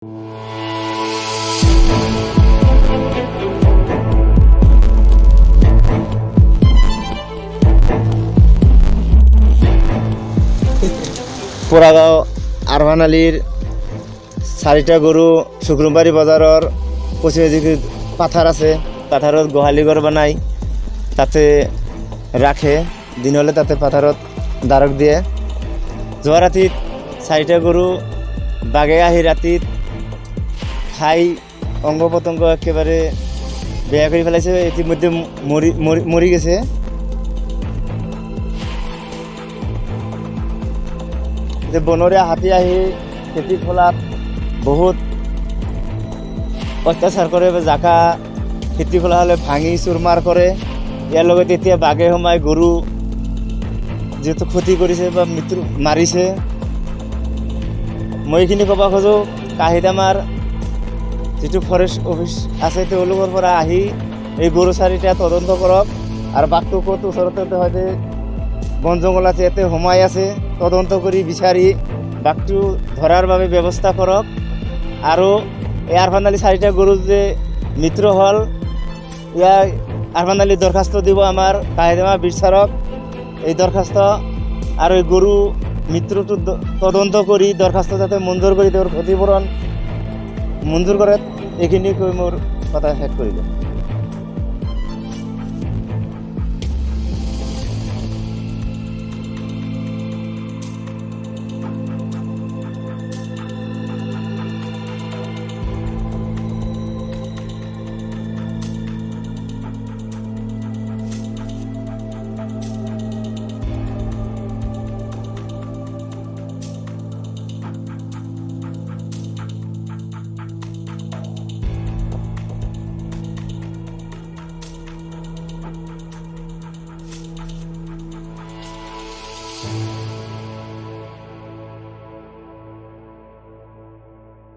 পোড়াগাঁও আৰভান আলীৰ 4টা গৰু শুক্ৰবাৰী বজাৰৰ পশ্চিমে দিকে পাথাৰ আছে, পাথাৰত গোহালি ঘৰ বনাই তাতে ৰাখে। দিন হ'লে তাতে পাথাৰত দাৰক দিয়ে। যোৱা ৰাতিত 4টা গৰু বাঘে আহি ৰাতিত খাই অংগ পতংগ একেবাৰে বেয়া কৰি পেলাইছে। ইতিমধ্যে মৰি গেছে। বনৰীয়া হাতী আহি খেতি খোলাত বহুত অত্যাচাৰ কৰে, জাকা খেতি খোলা হ'লে ভাঙি চুৰমাৰ কৰে। ইয়াৰ লগতে এতিয়া বাঘে সোমাই গৰু যিহেতু ক্ষতি কৰিছে বা মৃত্যু মাৰিছে। মই এইখিনি ক'ব খোজোঁ, কাহিদামাৰ যিটো ফৰেষ্ট অফিচ আছে তেওঁলোকৰ পৰা আহি এই গৰু 4টা তদন্ত কৰক, আৰু বাঘটো ক'ত ওচৰতে হয়তো বন জংঘল আছে, ইয়াতে সোমাই আছে, তদন্ত কৰি বিচাৰি বাঘটো ধৰাৰ বাবে ব্যৱস্থা কৰক। আৰু এই আৰভান আলী 4টা গৰু যে মৃত্যু হ'ল, ইয়াৰ আৰভান আলী দৰখাস্ত দিব আমাৰ কাহিদামা বিচাৰক এই দৰখাস্ত, আৰু এই গৰু মৃত্যুটো তদন্ত কৰি দৰখাস্ত যাতে মঞ্জুৰ কৰি তেওঁৰ ক্ষতিপূৰণ মঞ্জুৰ কৰে। এইখিনি কৈ মোৰ কথা শেষ কৰিলোঁ।